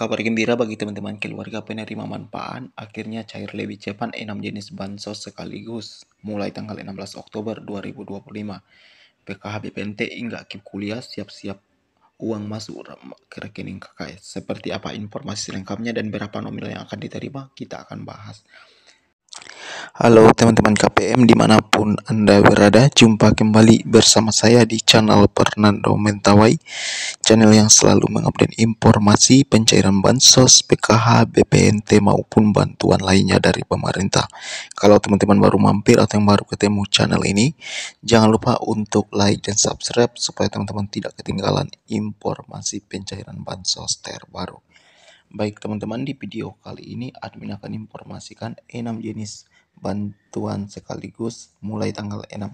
Kabar gembira bagi teman-teman keluarga penerima manfaat, akhirnya cair lebih cepat 6 jenis bansos sekaligus mulai tanggal 16 Oktober 2025. PKH BPNT hingga KIP kuliah siap-siap uang masuk ke rekening KKS. Seperti apa informasi selengkapnya dan berapa nominal yang akan diterima, kita akan bahas. Halo teman-teman KPM dimanapun Anda berada, jumpa kembali bersama saya di channel Fernando Mentawai, channel yang selalu mengupdate informasi pencairan bansos, PKH, BPNT maupun bantuan lainnya dari pemerintah. Kalau teman-teman baru mampir atau yang baru ketemu channel ini, jangan lupa untuk like dan subscribe supaya teman-teman tidak ketinggalan informasi pencairan bansos terbaru. Baik teman-teman, di video kali ini admin akan informasikan 6 jenis bantuan sekaligus mulai tanggal 16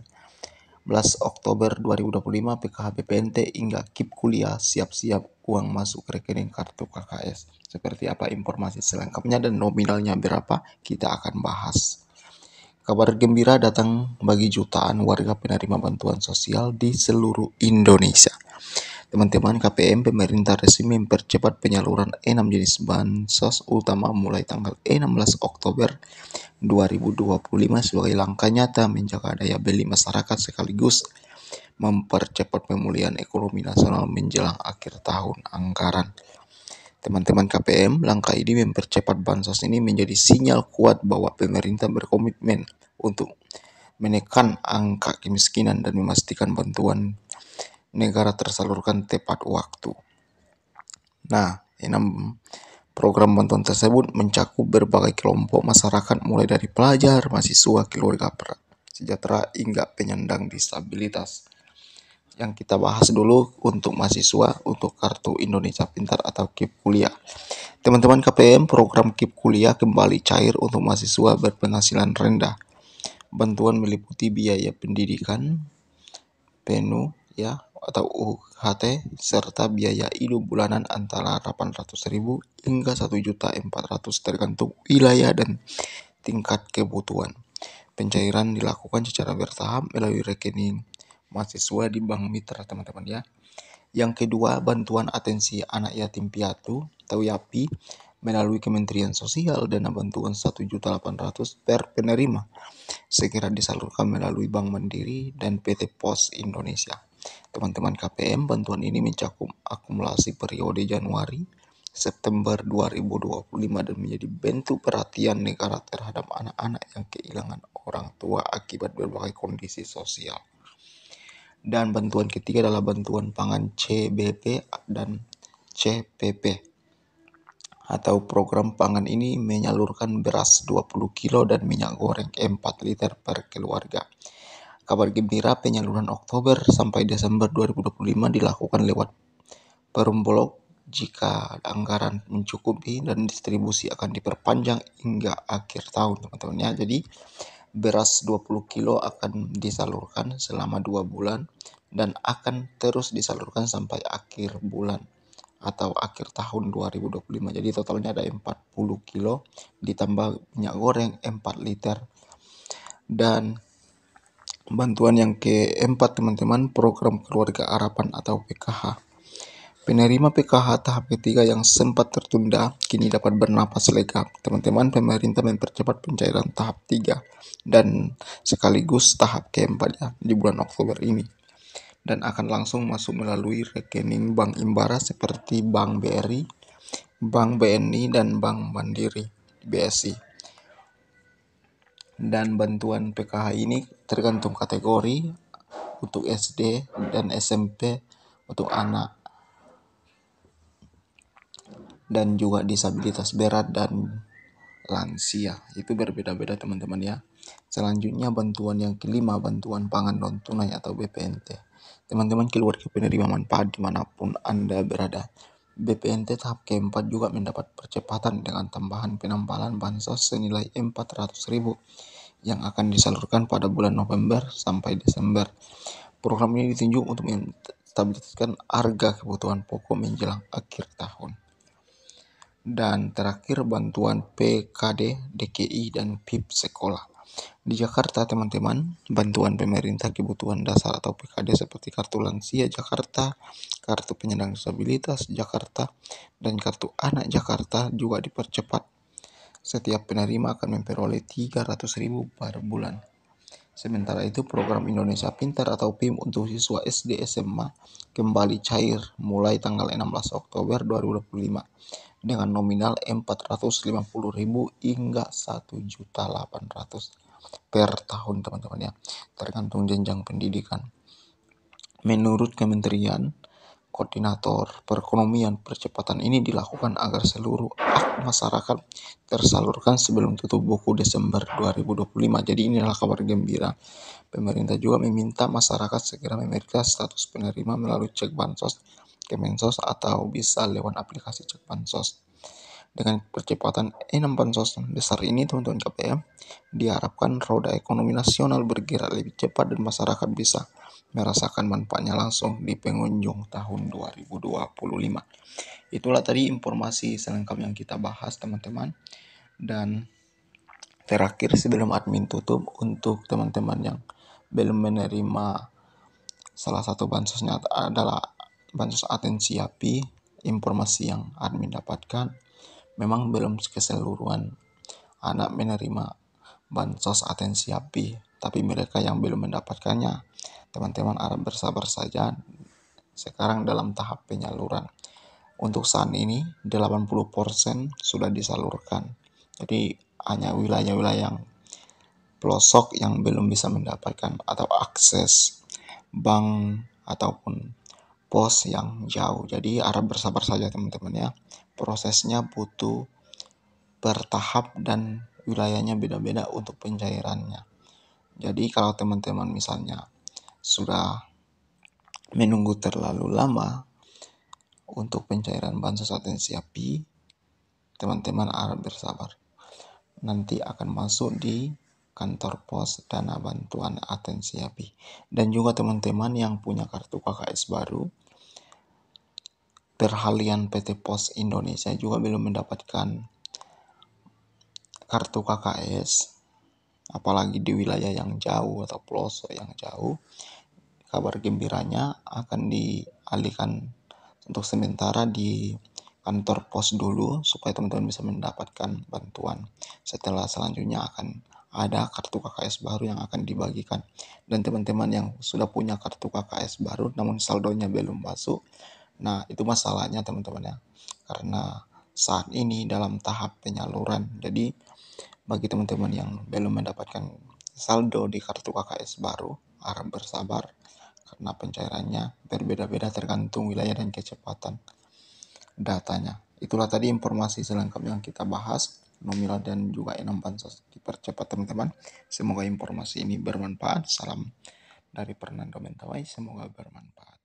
Oktober 2025 PKH BPNT hingga KIP kuliah siap-siap uang masuk ke rekening kartu KKS. Seperti apa informasi selengkapnya dan nominalnya berapa, kita akan bahas. Kabar gembira datang bagi jutaan warga penerima bantuan sosial di seluruh Indonesia. Teman-teman KPM, pemerintah resmi mempercepat penyaluran 6 jenis bansos utama mulai tanggal 16 Oktober 2025 sebagai langkah nyata menjaga daya beli masyarakat sekaligus mempercepat pemulihan ekonomi nasional menjelang akhir tahun anggaran. Teman-teman KPM, langkah ini mempercepat bansos ini menjadi sinyal kuat bahwa pemerintah berkomitmen untuk menekan angka kemiskinan dan memastikan bantuan negara tersalurkan tepat waktu. Nah, 6 program bantuan tersebut mencakup berbagai kelompok masyarakat mulai dari pelajar, mahasiswa, keluarga prasejahtera hingga penyandang disabilitas. Yang kita bahas dulu untuk mahasiswa untuk Kartu Indonesia Pintar atau KIP Kuliah. Teman-teman KPM, program KIP Kuliah kembali cair untuk mahasiswa berpenghasilan rendah. Bantuan meliputi biaya pendidikan penuh atau UHT serta biaya hidup bulanan antara 800.000 hingga 1.400.000 tergantung wilayah dan tingkat kebutuhan. Pencairan dilakukan secara bertahap melalui rekening mahasiswa di Bank Mitra, teman-teman ya. Yang kedua, bantuan atensi anak yatim piatu atau YAPI melalui Kementerian Sosial, dana bantuan 1.800.000 per penerima segera disalurkan melalui Bank Mandiri dan PT Pos Indonesia. Teman-teman KPM, bantuan ini mencakup akumulasi periode Januari September 2025 dan menjadi bentuk perhatian negara terhadap anak-anak yang kehilangan orang tua akibat berbagai kondisi sosial. Dan bantuan ketiga adalah bantuan pangan CBP dan CPP atau program pangan ini menyalurkan beras 20 kilo dan minyak goreng 4 liter per keluarga. Kabar gembira, penyaluran Oktober sampai Desember 2025 dilakukan lewat perum bulog. Jika anggaran mencukupi dan distribusi akan diperpanjang hingga akhir tahun, teman-teman ya. Jadi beras 20 kilo akan disalurkan selama 2 bulan dan akan terus disalurkan sampai akhir bulan atau akhir tahun 2025. Jadi totalnya ada 40 kilo ditambah minyak goreng 4 liter. Dan bantuan yang keempat teman-teman, program keluarga harapan atau PKH. Penerima PKH tahap ketiga yang sempat tertunda kini dapat bernapas lega. Teman-teman, pemerintah mempercepat pencairan tahap 3 dan sekaligus tahap keempat ya di bulan Oktober ini. Dan akan langsung masuk melalui rekening Bank Himbara seperti Bank BRI, Bank BNI, dan Bank Mandiri BSI. Dan bantuan PKH ini tergantung kategori untuk SD dan SMP untuk anak dan juga disabilitas berat dan lansia. Itu berbeda-beda teman-teman ya. Selanjutnya bantuan yang kelima, bantuan pangan non tunai atau BPNT. Teman-teman keluarga penerima manfaat dimanapun Anda berada, BPNT tahap keempat juga mendapat percepatan dengan tambahan penampalan bansos senilai 400.000 yang akan disalurkan pada bulan November sampai Desember. Program ini ditunjuk untuk menstabilisasi harga kebutuhan pokok menjelang akhir tahun. Dan terakhir bantuan PKD, DKI, dan PIP sekolah. Di Jakarta, teman-teman, bantuan pemerintah kebutuhan dasar atau PKD seperti kartu lansia Jakarta, kartu penyandang disabilitas Jakarta, dan kartu anak Jakarta juga dipercepat. Setiap penerima akan memperoleh 300.000 per bulan. Sementara itu, program Indonesia Pintar atau PIM untuk siswa SD SMA kembali cair mulai tanggal 16 Oktober 2025 dengan nominal 450.000 hingga 1.800.000 per tahun, teman-teman ya, tergantung jenjang pendidikan. Menurut Kementerian Koordinator Perekonomian, percepatan ini dilakukan agar seluruh hak masyarakat tersalurkan sebelum tutup buku Desember 2025. Jadi inilah kabar gembira. Pemerintah juga meminta masyarakat segera memeriksa status penerima melalui cek bansos Kemensos atau bisa lewat aplikasi cek bansos. Dengan percepatan 6 bansos besar ini, teman-teman KPM, diharapkan roda ekonomi nasional bergerak lebih cepat dan masyarakat bisa merasakan manfaatnya langsung di penghujung tahun 2025. Itulah tadi informasi selengkap yang kita bahas, teman-teman. Dan terakhir sebelum admin tutup, untuk teman-teman yang belum menerima salah satu bansosnya adalah bansos atensi API, informasi yang admin dapatkan memang belum keseluruhan anak menerima bansos atensi API, tapi mereka yang belum mendapatkannya, teman-teman harap bersabar saja. Sekarang dalam tahap penyaluran. Untuk saat ini 80% sudah disalurkan. Jadi hanya wilayah-wilayah yang pelosok yang belum bisa mendapatkan atau akses bank ataupun pos yang jauh. Jadi harap bersabar saja, teman-teman ya. Prosesnya butuh bertahap dan wilayahnya beda-beda untuk pencairannya. Jadi kalau teman-teman misalnya sudah menunggu terlalu lama untuk pencairan bansos atensi API, teman-teman harap bersabar. Nanti akan masuk di kantor pos dana bantuan atensi API. Dan juga teman-teman yang punya kartu KKS baru, perhalian PT Pos Indonesia juga belum mendapatkan kartu KKS, apalagi di wilayah yang jauh atau pelosok yang jauh. Kabar gembiranya akan dialihkan untuk sementara di kantor pos dulu supaya teman-teman bisa mendapatkan bantuan. Setelah selanjutnya akan ada kartu KKS baru yang akan dibagikan. Dan teman-teman yang sudah punya kartu KKS baru namun saldonya belum masuk, nah itu masalahnya, teman-teman ya. Karena saat ini dalam tahap penyaluran. Jadi bagi teman-teman yang belum mendapatkan saldo di kartu KKS baru, harap bersabar karena pencairannya berbeda-beda tergantung wilayah dan kecepatan datanya. Itulah tadi informasi selengkap yang kita bahas, nominal dan juga enam bansos dipercepat, teman-teman. Semoga informasi ini bermanfaat. Salam dari Fernando Mentawai, semoga bermanfaat.